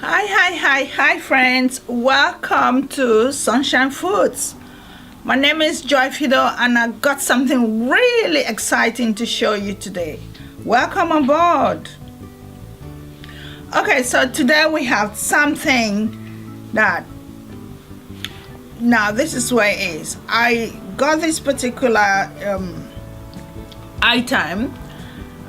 Hi friends, welcome to Sunshine Foods. My name is Joy Fido and I got something really exciting to show you today. Welcome aboard. Okay, so today we have something that, now this is where it is. I got this particular item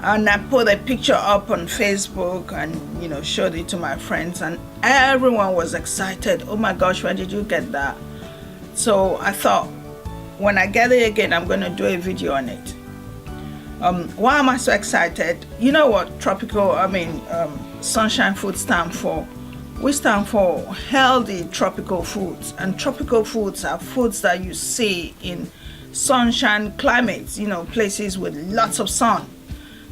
and I put a picture up on Facebook and showed it to my friends, and everyone was excited. Oh my gosh, where did you get that? So I thought, when I get it again, I'm going to do a video on it. Why am I so excited? You know what Sunshine Food stand for? We stand for healthy tropical foods, and tropical foods are foods that you see in sunshine climates, places with lots of sun.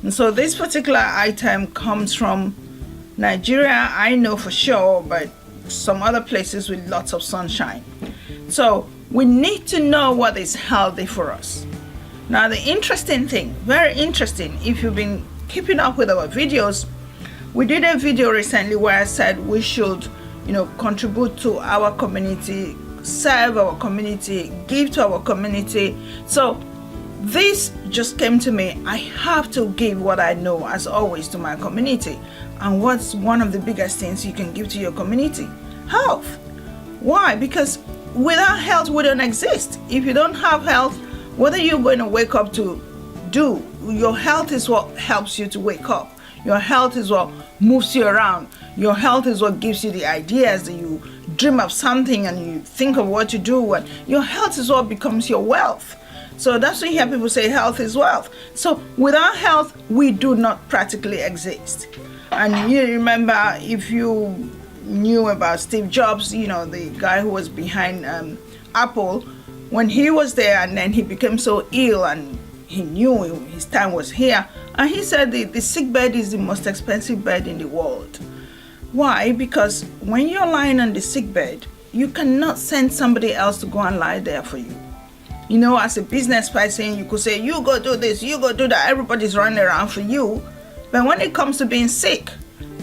And so this particular item comes from Nigeria, I know for sure, but some other places with lots of sunshine. So we need to know what is healthy for us. Now the interesting thing, very interesting, if you've been keeping up with our videos, we did a video recently where I said we should, contribute to our community, serve our community, give to our community. So this just came to me. I have to give what I know, as always, to my community. And what's one of the biggest things you can give to your community? Health. Why? Because without health, we don't exist. If you don't have health, what are you going to wake up to do? Your health is what helps you to wake up. Your health is what moves you around. Your health is what gives you the ideas that you dream of something and you think of what to do. And your health is what becomes your wealth. So that's why you hear people say health is wealth. So without health, we do not practically exist. And you remember, if you knew about Steve Jobs, the guy who was behind Apple, when he was there and then he became so ill and he knew his time was here, and he said the sick bed is the most expensive bed in the world. Why? Because when you're lying on the sick bed, you cannot send somebody else to go and lie there for you. As a business person, you could say, you go do this, you go do that, everybody's running around for you. But when it comes to being sick,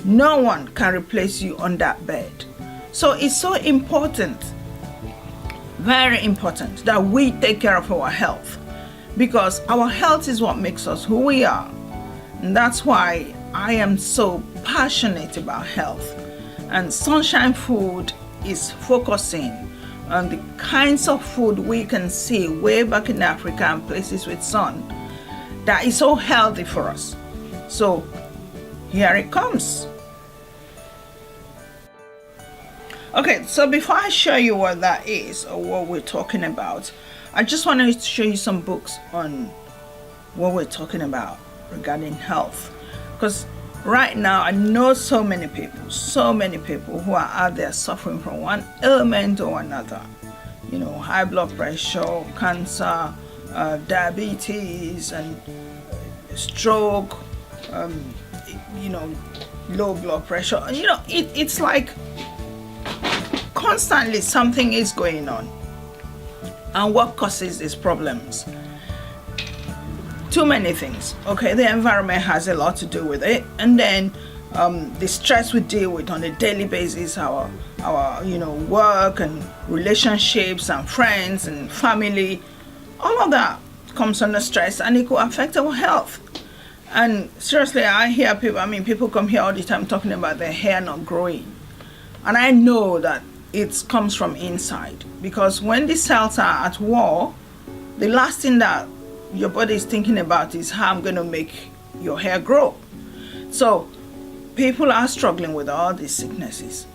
no one can replace you on that bed. So it's so important, very important, that we take care of our health, because our health is what makes us who we are. And that's why I am so passionate about health. And Sunshine Food is focusing on the kinds of food we can see way back in Africa and places with sun that is so healthy for us. So here it comes. Okay, so before I show you what that is or what we're talking about, I just wanted to show you some books on what we're talking about regarding health. Because right now I know so many people who are out there suffering from one ailment or another. High blood pressure, cancer, diabetes, and stroke, low blood pressure. It's like constantly something is going on. And what causes these problems? Too many things. Okay, the environment has a lot to do with it, and then the stress we deal with on a daily basis, our work and relationships and friends and family, all of that comes under stress, and it could affect our health. And seriously, I hear people come here all the time talking about their hair not growing, and I know that it comes from inside, because when the cells are at war, the last thing that your body is thinking about is how I'm going to make your hair grow. So people are struggling with all these sicknesses,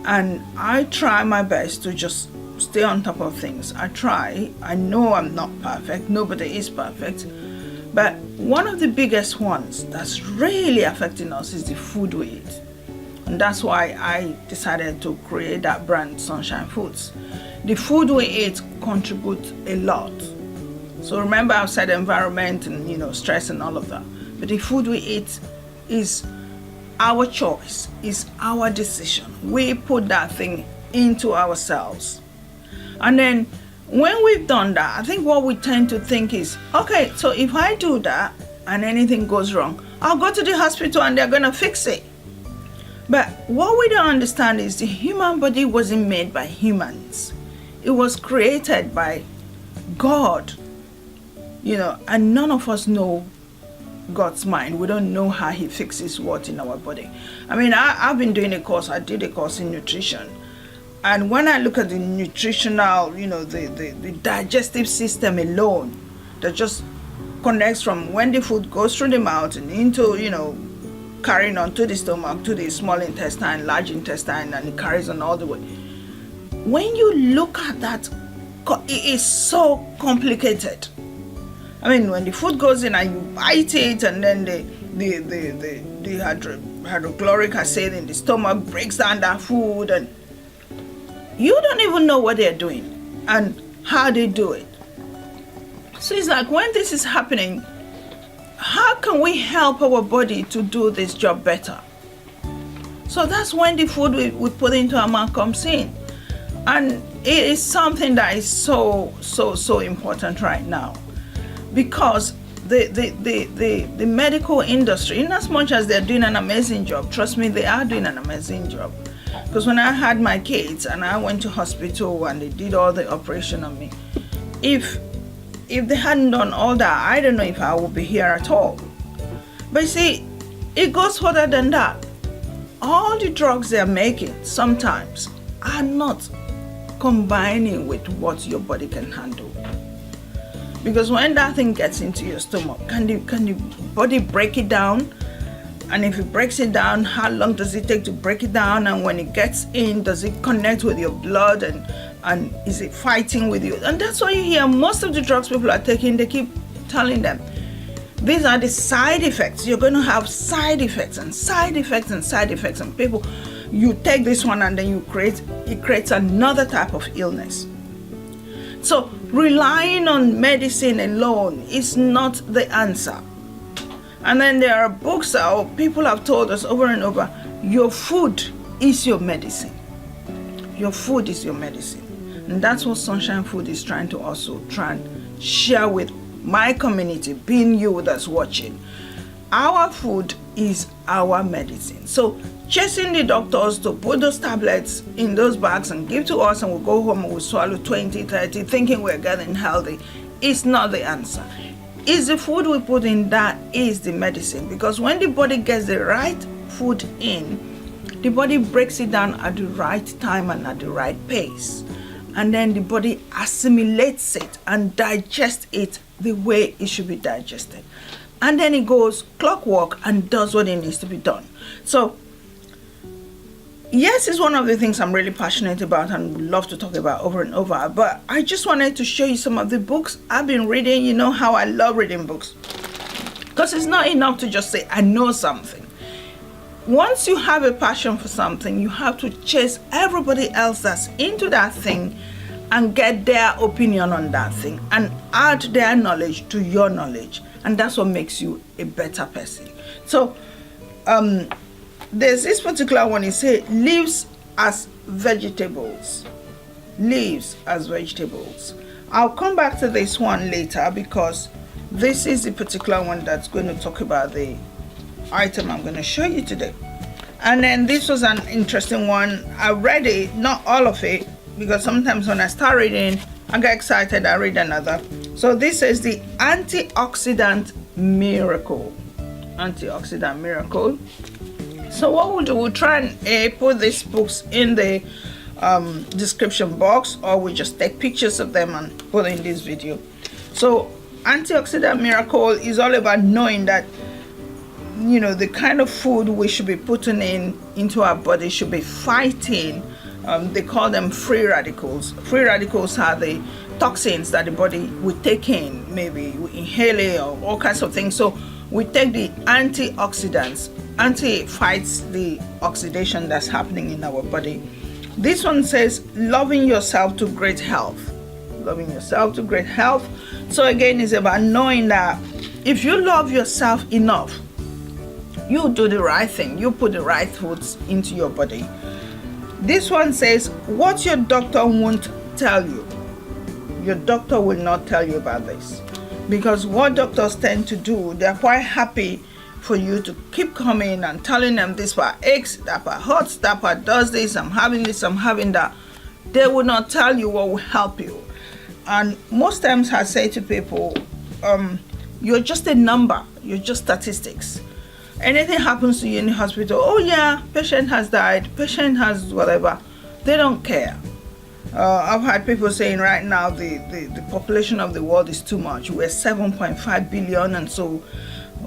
and I try my best to just stay on top of things. I know I'm not perfect, nobody is perfect, but one of the biggest ones that's really affecting us is the food we eat. And that's why I decided to create that brand, Sunshine Foods. The food we eat contributes a lot. So remember, I've said environment and stress and all of that. But the food we eat is our choice, is our decision. We put that thing into ourselves. And then when we've done that, I think what we tend to think is, okay, so if I do that and anything goes wrong, I'll go to the hospital and they're going to fix it. But what we don't understand is the human body wasn't made by humans. It was created by God, and none of us know God's mind. We don't know how he fixes what in our body. I mean, I've been doing a course. I did a course in nutrition. And when I look at the nutritional, the digestive system alone, that just connects from when the food goes through the mouth and into, carrying on to the stomach, to the small intestine, large intestine, and it carries on all the way. When you look at that, it is so complicated. I mean, when the food goes in and you bite it, and then the hydrochloric acid in the stomach breaks down that food, and you don't even know what they're doing and how they do it. So it's like, when this is happening, how can we help our body to do this job better? So that's when the food we put into our mouth comes in. And it is something that is so important right now. Because the medical industry, in as much as they're doing an amazing job, trust me, they are doing an amazing job. Because when I had my kids and I went to hospital and they did all the operation on me, if they hadn't done all that, I don't know if I would be here at all. But you see, it goes further than that. All the drugs they're making sometimes are not combining with what your body can handle. Because when that thing gets into your stomach, can the body break it down? And if it breaks it down, how long does it take to break it down? And when it gets in, does it connect with your blood? And is it fighting with you? And that's why you hear most of the drugs people are taking, they keep telling them, these are the side effects. You're going to have side effects and side effects and side effects. And people, you take this one and then it creates another type of illness. So relying on medicine alone is not the answer. And then there are books that people have told us over and over, your food is your medicine. Your food is your medicine. And that's what Sunshine Food is trying to also try and share with my community, being you that's watching. Our food is our medicine. So chasing the doctors to put those tablets in those bags and give to us, and we'll go home and we'll swallow 20, 30, thinking we're getting healthy, is not the answer. It's the food we put in that is the medicine. Because when the body gets the right food in, the body breaks it down at the right time and at the right pace. And then the body assimilates it and digests it the way it should be digested. And then it goes clockwork and does what it needs to be done. So yes, it's one of the things I'm really passionate about and would love to talk about over and over. But I just wanted to show you some of the books I've been reading. You know how I love reading books. Because it's not enough to just say, I know something. Once you have a passion for something, you have to chase everybody else that's into that thing and get their opinion on that thing and add their knowledge to your knowledge. And that's what makes you a better person. So, there's this particular one, it says leaves as vegetables. Leaves as vegetables. I'll come back to this one later because this is the particular one that's going to talk about the item I'm going to show you today. And then this was an interesting one. I read it, not all of it, because sometimes when I start reading, I get excited, I read another. So this is the antioxidant miracle. Antioxidant miracle. So what we'll do, we'll try and put these books in the description box, or we just take pictures of them and put in this video. So antioxidant miracle is all about knowing that, you know, the kind of food we should be putting into our body should be fighting. They call them free radicals. Free radicals are the toxins that the body will take in, maybe we inhale it or all kinds of things. So we take the antioxidants. Anti-fights the oxidation that's happening in our body. This one says loving yourself to great health. Loving yourself to great health. So again, it's about knowing that if you love yourself enough, you do the right thing. You put the right foods into your body. This one says what your doctor won't tell you. Your doctor will not tell you about this. Because what doctors tend to do, they're quite happy for you to keep coming and telling them this part aches, that part hurts, that part does this, I'm having this, I'm having that. They will not tell you what will help you. And most times I say to people, you're just a number, you're just statistics. Anything happens to you in the hospital, oh yeah, patient has died, patient has whatever. They don't care. I've had people saying right now the population of the world is too much. We're 7.5 billion, and so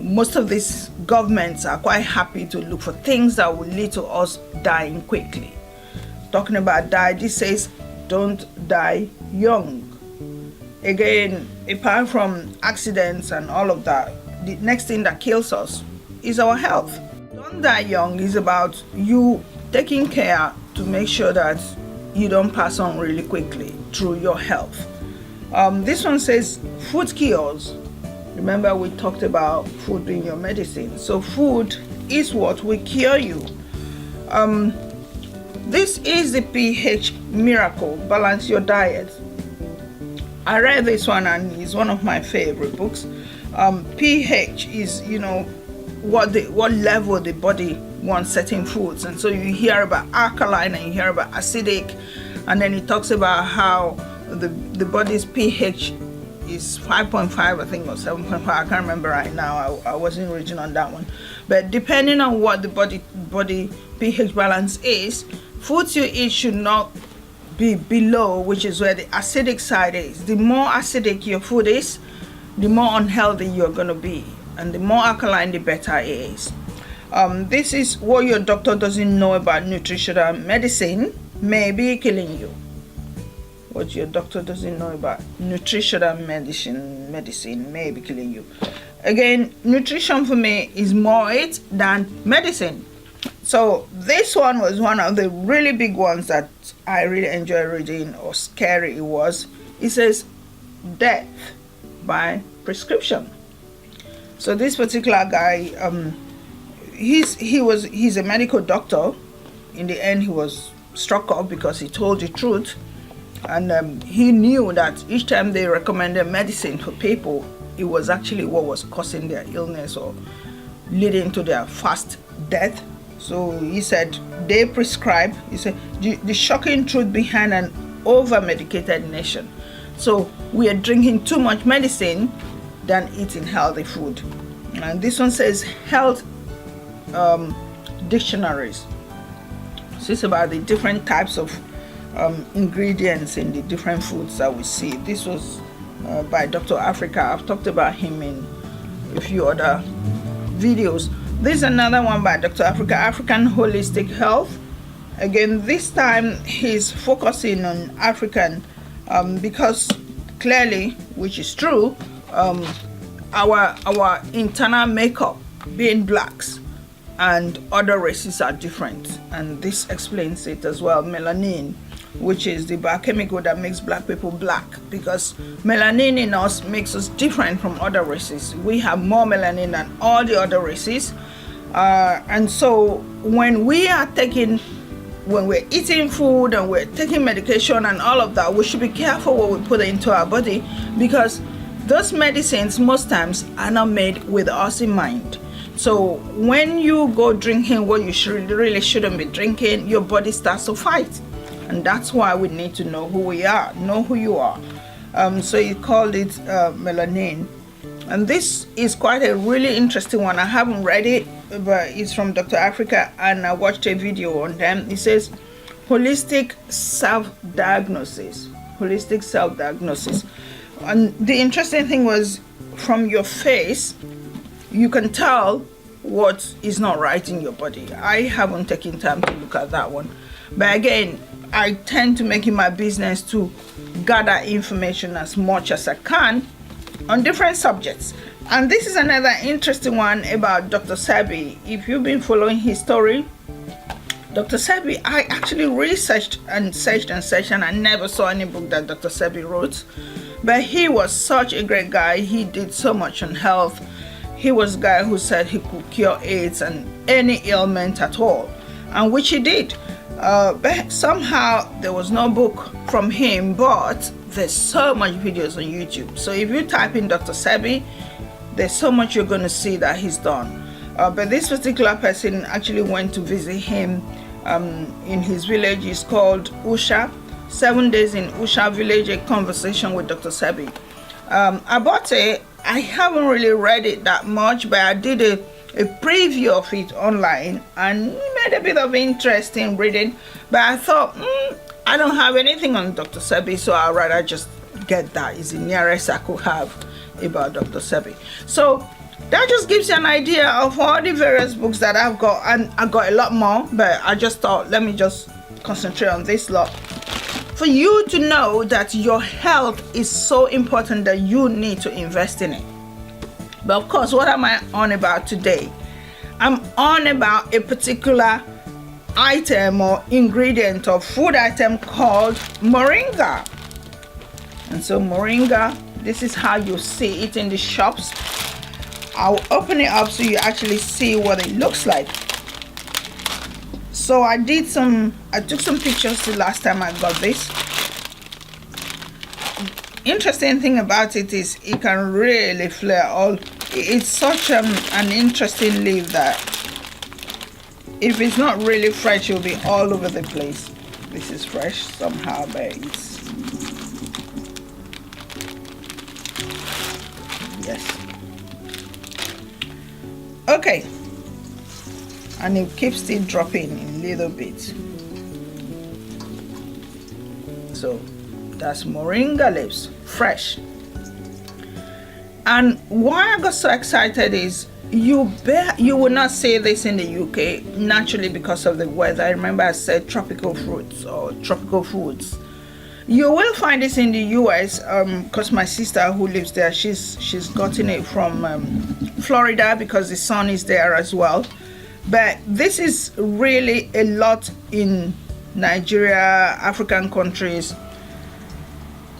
most of these governments are quite happy to look for things that will lead to us dying quickly. Talking about die, this says don't die young. Again, apart from accidents and all of that, the next thing that kills us is our health. Don't die young is about you taking care to make sure that you don't pass on really quickly through your health. This one says food cures. Remember we talked about food being your medicine. So food is what will cure you. This is the pH miracle, balance your diet. I read this one and it's one of my favorite books. pH is, what level the body wants certain foods, and so you hear about alkaline and you hear about acidic, and then it talks about how the body's pH is 5.5, I think, or 7.5. I can't remember right now. I wasn't reading on that one, but depending on what the body pH balance is, foods you eat should not be below, which is where the acidic side is. The more acidic your food is, the more unhealthy you're going to be, and the more alkaline, the better it is. This is what your doctor doesn't know about nutritional medicine may be killing you. What your doctor doesn't know about nutritional medicine may be killing you. Again, nutrition for me is more it than medicine. So this one was one of the really big ones that I really enjoy reading, or scary it was. It says death by prescription. So this particular guy, he's a medical doctor. In the end, he was struck off because he told the truth, and he knew that each time they recommended medicine for people, it was actually what was causing their illness or leading to their fast death. So he said they prescribe. He said the shocking truth behind an over-medicated nation. So we are drinking too much medicine than eating healthy food. And this one says health dictionaries. So it's about the different types of ingredients in the different foods that we see. This was by Dr. Africa. I've talked about him in a few other videos. This is another one by Dr. Africa, African Holistic Health. Again, this time he's focusing on African because clearly, which is true, our internal makeup, being blacks and other races, are different, and this explains it as well. Melanin, which is the biochemical that makes black people black, because melanin in us makes us different from other races. We have more melanin than all the other races, and so when we're eating food and we're taking medication and all of that, we should be careful what we put into our body, because those medicines most times are not made with us in mind. So when you go drinking what you really shouldn't be drinking, your body starts to fight. And that's why we need to know who we are, know who you are. So he called it melanin. And this is quite a really interesting one. I haven't read it, but it's from Dr. Africa, and I watched a video on them. It says holistic self-diagnosis. Holistic self-diagnosis. And the interesting thing was, from your face, you can tell what is not right in your body. I haven't taken time to look at that one. But again, I tend to make it my business to gather information as much as I can on different subjects. And this is another interesting one about Dr. Sebi. If you've been following his story, Dr. Sebi, I actually researched and searched and I never saw any book that Dr. Sebi wrote. But he was such a great guy. He did so much on health. He was a guy who said he could cure AIDS and any ailment at all, and which he did. But somehow there was no book from him, but there's so much videos on YouTube. So if you type in Dr. Sebi, there's so much you're going to see that he's done. But this particular person actually went to visit him in his village. It's called Usha, 7 Days in Usha Village, a conversation with Dr. Sebi. I bought it. I haven't really read it that much, but I did a preview of it online and it made a bit of interest in reading. But I thought, I don't have anything on Dr. Sebi, so I'd rather just get that. It's the nearest I could have about Dr. Sebi. So that just gives you an idea of all the various books that I've got, and I got a lot more, but I just thought, let me just concentrate on this lot for you to know that your health is so important that you need to invest in it. But of course, what am I on about today? I'm on about a particular item or ingredient or food item called Moringa. And so Moringa, this is how you see it in the shops. I'll open it up so you actually see what it looks like. So I took some pictures the last time I got this. Interesting thing about it is it can really flare all. It's such an interesting leaf that if it's not really fresh, it'll be all over the place. This is fresh somehow, but it's, yes. Okay, and it keeps still dropping in little bits. So that's Moringa leaves, fresh. And why I got so excited is you will not see this in the UK naturally because of the weather. I remember I said tropical fruits or tropical foods. You will find this in the US because my sister who lives there, she's gotten it from Florida because the sun is there as well. But this is really a lot in Nigeria, African countries.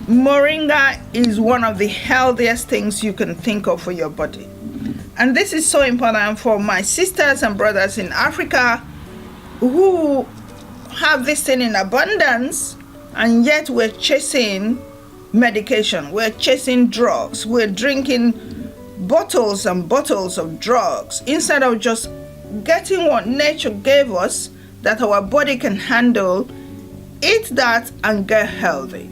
Moringa is one of the healthiest things you can think of for your body. And this is so important for my sisters and brothers in Africa who have this thing in abundance, and yet we're chasing medication, we're chasing drugs, we're drinking bottles and bottles of drugs instead of just getting what nature gave us that our body can handle, eat that and get healthy.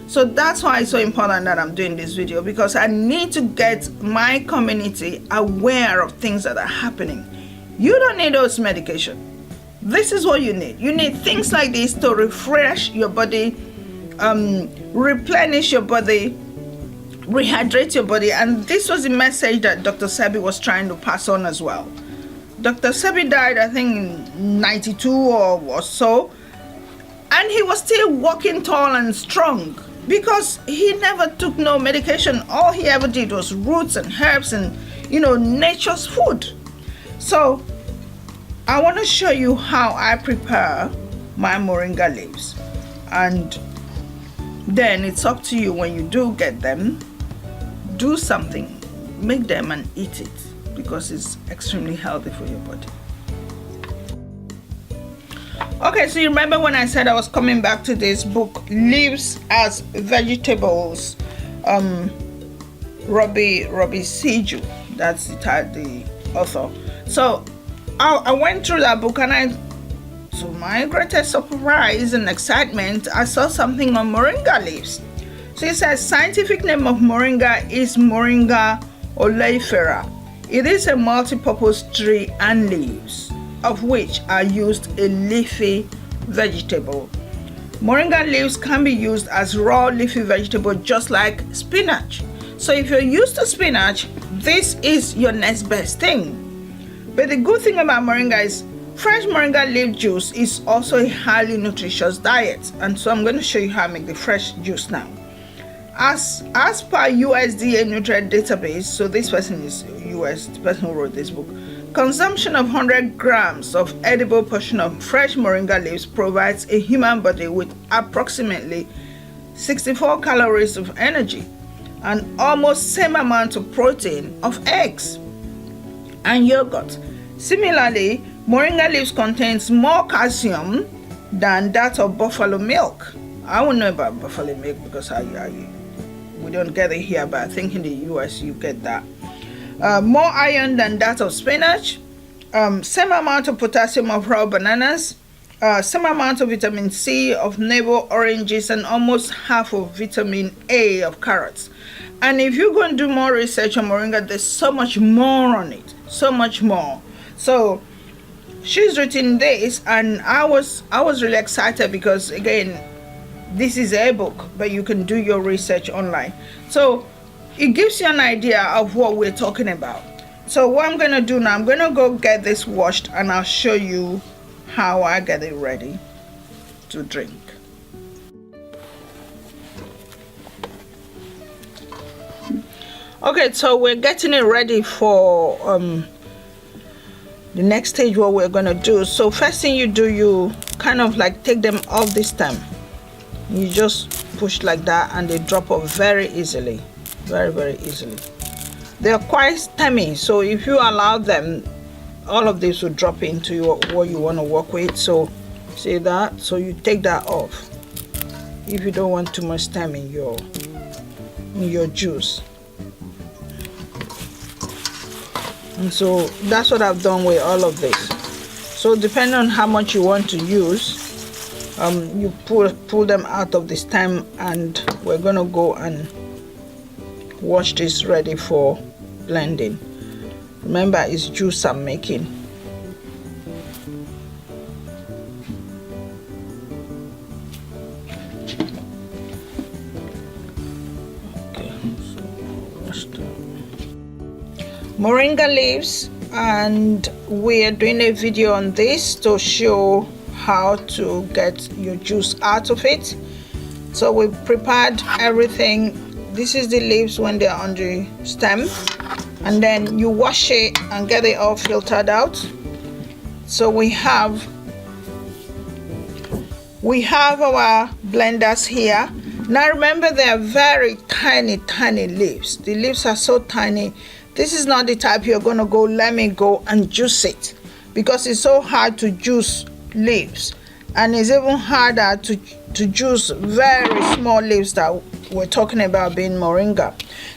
So that's why it's so important that I'm doing this video, because I need to get my community aware of things that are happening. You don't need those medication. This is what you need. You need things like this to refresh your body, replenish your body, rehydrate your body. And this was the message that Dr. Sebi was trying to pass on as well. Dr. Sebi died, I think, in 92 or so. And he was still walking tall and strong because he never took no medication. All he ever did was roots and herbs and, nature's food. So I want to show you how I prepare my Moringa leaves. And then it's up to you when you do get them, do something, make them and eat it, because it's extremely healthy for your body. Okay, so you remember when I said I was coming back to this book, Leaves as Vegetables, Robbie Siju, that's the author. So I went through that book, and to my greatest surprise and excitement, I saw something on Moringa leaves. So it says scientific name of Moringa is Moringa oleifera. It is a multi-purpose tree and leaves, of which are used a leafy vegetable. Moringa leaves can be used as raw leafy vegetable, just like spinach. So if you're used to spinach, this is your next best thing. But the good thing about Moringa is fresh Moringa leaf juice is also a highly nutritious diet. And so I'm going to show you how I make the fresh juice now. As per USDA nutrient database, so this person is US, the person who wrote this book, consumption of 100 grams of edible portion of fresh Moringa leaves provides a human body with approximately 64 calories of energy and almost same amount of protein of eggs and yogurt. Similarly, Moringa leaves contains more calcium than that of buffalo milk. I don't know about buffalo milk because we don't get it here, but I think in the US you get that. More iron than that of spinach, same amount of potassium of raw bananas, same amount of vitamin C of navel oranges, and almost half of vitamin A of carrots. And if you're going to do more research on moringa, there's so much more on it, so much more. So she's written this, and I was really excited because, again, this is a book, but you can do your research online. So it gives you an idea of what we're talking about. So what I'm going to do now, I'm going to go get this washed, and I'll show you how I get it ready to drink. Okay, so we're getting it ready for the next stage. What we're going to do, so first thing you do, you kind of like take them off the stem. You just push like that, and they drop off very easily, very easily. They're quite stemmy, so if you allow them, all of this will drop into what you want to work with. So see that, so you take that off if you don't want too much stem in your juice. And so that's what I've done with all of this. So depending on how much you want to use, you pull them out of the stem, and we're gonna go and wash this ready for blending. Remember, it's juice I'm making. Okay, so wash them. Moringa leaves, and we're doing a video on this to show how to get your juice out of it. So we prepared everything. This is the leaves when they're on the stem, and then you wash it and get it all filtered out. So we have our blenders here. Now remember, they are very tiny leaves. The leaves are so tiny. This is not the type you're going to go, let me go and juice it, because it's so hard to juice leaves, and it's even harder to juice very small leaves that we're talking about being moringa.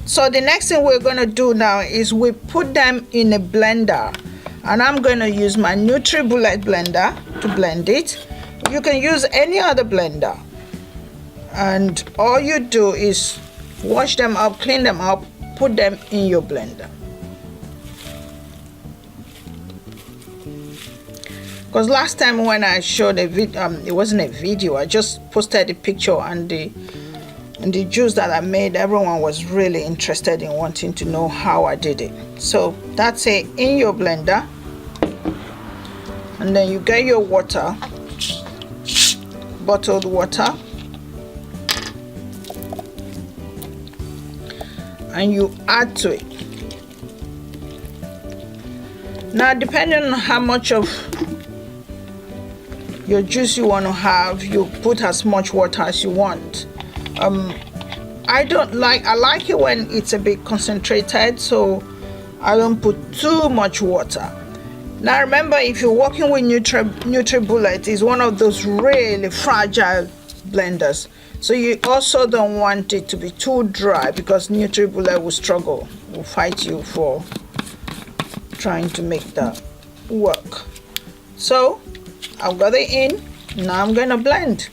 So the next thing we're going to do now is we put them in a blender, and I'm going to use my NutriBullet blender to blend it. You can use any other blender, and all you do is wash them up, clean them up, put them in your blender. Because last time when I showed a video, it wasn't a video, I just posted a picture, and the juice that I made, everyone was really interested in wanting to know how I did it. So that's it, in your blender, and then you get your water, bottled water, and you add to it. Now depending on how much of your juice you want to have, you put as much water as you want. I like it when it's a bit concentrated, so I don't put too much water. Now remember, if you're working with NutriBullet, it's one of those really fragile blenders, so you also don't want it to be too dry, because NutriBullet will fight you for trying to make that work. So I've got it in. Now I'm gonna blend.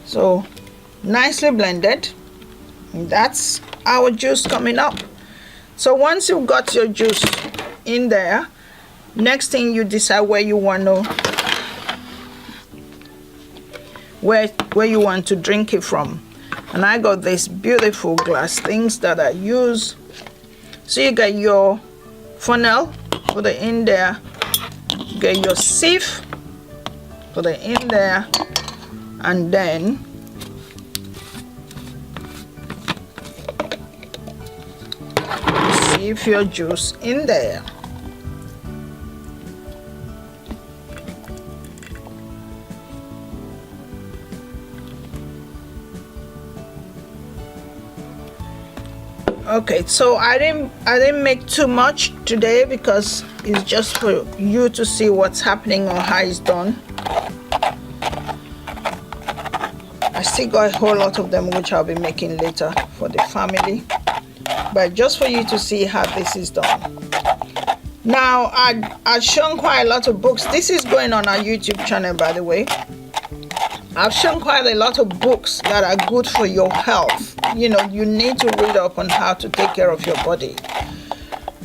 So nicely blended. And that's our juice coming up. So once you've got your juice in there, next thing you decide where you want to drink it from. And I got this beautiful glass things that I use. So you get your funnel, put it in there, get your sieve, put it in there, and then sieve your juice in there. Okay, so I didn't make too much today because it's just for you to see what's happening or how it's done. I still got a whole lot of them which I'll be making later for the family, but just for you to see how this is done. Now I've shown quite a lot of books. This is going on our YouTube channel, by the way. I've shown quite a lot of books that are good for your health. You know, you need to read up on how to take care of your body,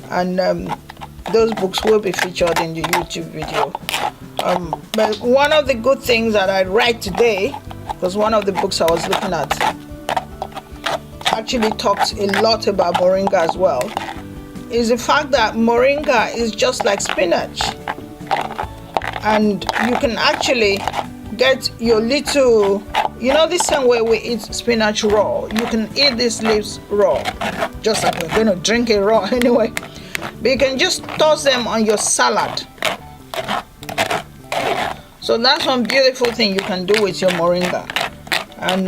and those books will be featured in the YouTube video. But one of the good things that I read today, because one of the books I was looking at actually talks a lot about moringa as well, is the fact that moringa is just like spinach, and you can actually get your little, you know, the same way we eat spinach raw, you can eat these leaves raw, just like we're going to drink it raw anyway, but you can just toss them on your salad. So that's one beautiful thing you can do with your moringa. And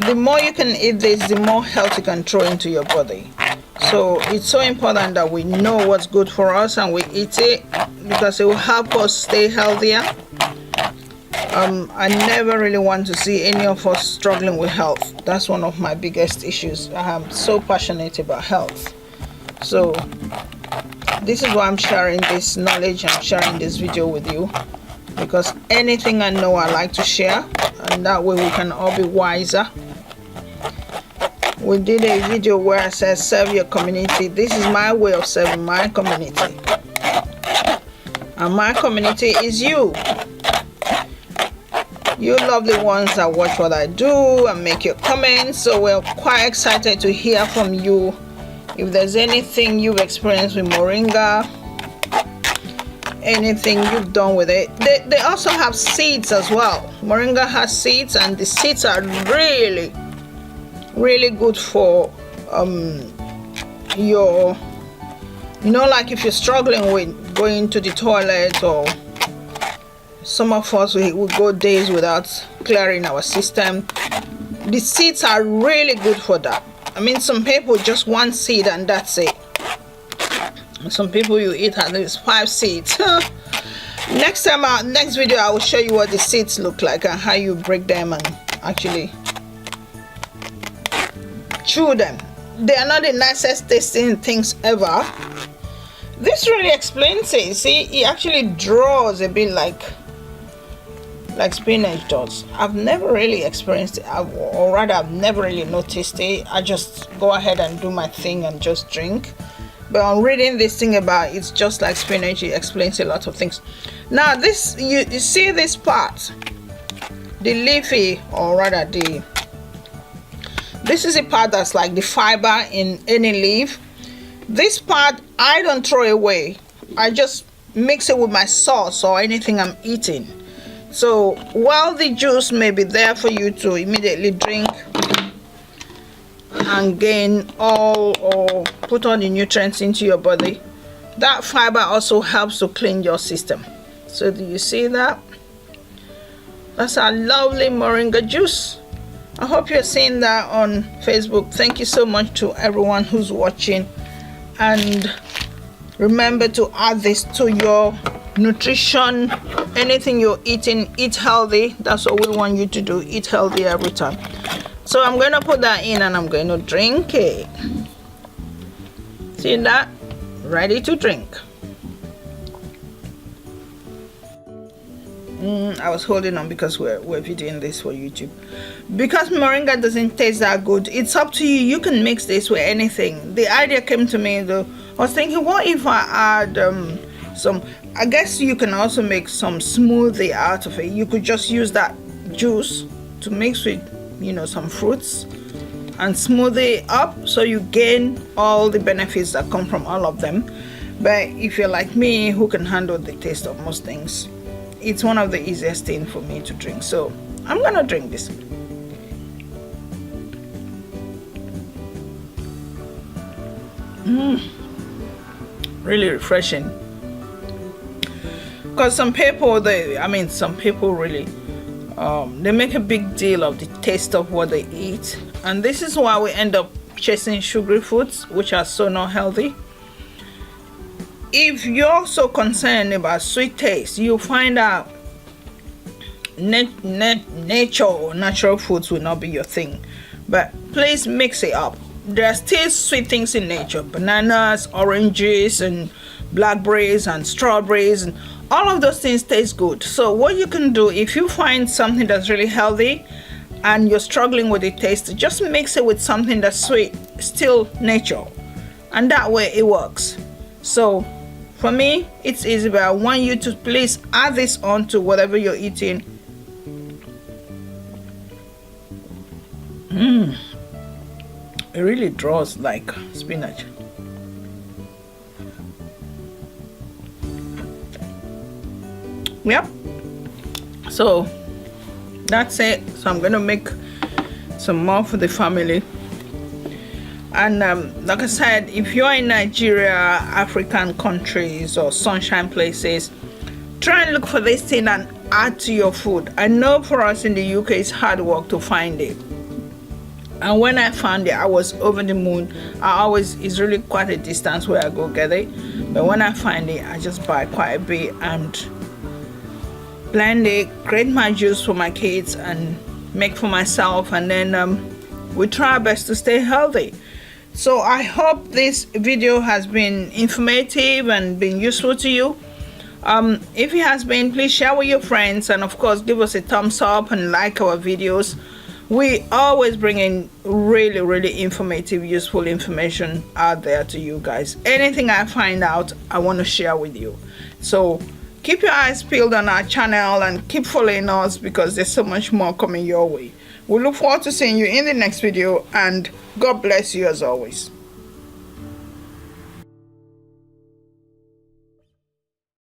the more you can eat this, the more health you can throw into your body. So it's so important that we know what's good for us and we eat it, because it will help us stay healthier. I never really want to see any of us struggling with health. That's one of my biggest issues. I am so passionate about health. So this is why I'm sharing this knowledge, I'm sharing this video with you, because anything I know I like to share, and that way we can all be wiser. We did a video where I said serve your community. This is my way of serving my community, and my community is you. You lovely ones that watch what I do and make your comments. So we're quite excited to hear from you. If there's anything you've experienced with moringa, anything you've done with it. They also have seeds as well. Moringa has seeds, and the seeds are really, really good for your, you know, like if you're struggling with going to the toilet, or some of us we go days without clearing our system. The seeds are really good for that. I mean, some people just one seed and that's it. Some people you eat at least 5 seeds. Next video I will show you what the seeds look like and how you break them and actually chew them. They are not the nicest tasting things ever. This really explains it. See, it actually draws a bit like spinach does. I've never really experienced it, or rather I've never really noticed it. I just go ahead and do my thing and just drink. But on reading this thing about it's just like spinach, it explains a lot of things. Now this, you see this part, the leafy, or rather this is a part that's like the fiber in any leaf. This part I don't throw away. I just mix it with my sauce or anything I'm eating. So while the juice may be there for you to immediately drink and gain all or put all the nutrients into your body, that fiber also helps to clean your system. So do you see that? That's our lovely moringa juice. I hope you're seeing that on Facebook. Thank you so much to everyone who's watching, and remember to add this to your nutrition. Anything you're eating, eat healthy. That's what we want you to do. Eat healthy every time. So I'm going to put that in and I'm going to drink it. See that? Ready to drink. I was holding on because we're videoing this for YouTube. Because moringa doesn't taste that good, it's up to you. You can mix this with anything. The idea came to me though. I was thinking, what if I add some, I guess you can also make some smoothie out of it. You could just use that juice to mix with, you know, some fruits and smoothie up, so you gain all the benefits that come from all of them. But if you're like me, who can handle the taste of most things, it's one of the easiest things for me to drink. So I'm gonna drink this. Really refreshing. Because some people really they make a big deal of the taste of what they eat, and this is why we end up chasing sugary foods, which are so not healthy. If you're so concerned about sweet taste, you'll find out nature or natural foods will not be your thing. But please mix it up. There are still sweet things in nature: bananas, oranges, and blackberries and strawberries, and all of those things taste good. So what you can do, if you find something that's really healthy and you're struggling with the taste, just mix it with something that's sweet, still nature, and that way it works. So for me, it's easy, but I want you to please add this on to whatever you're eating. It really draws like spinach. Yep. So that's it. So I'm gonna make some more for the family. And like I said, if you're in Nigeria, African countries, or sunshine places, try and look for this thing and add to your food. I know for us in the UK, it's hard work to find it. And when I found it, I was over the moon. It's really quite a distance where I go get it. But when I find it, I just buy quite a bit and blend it, create my juice for my kids, and make for myself. And then we try our best to stay healthy. So I hope this video has been informative and been useful to you. If it has been, please share with your friends, and of course give us a thumbs up and like our videos. We always bring in really informative, useful information out there to you guys. Anything I find out, I want to share with you. So keep your eyes peeled on our channel and keep following us, because there's so much more coming your way. We look forward to seeing you in the next video, and God bless you as always.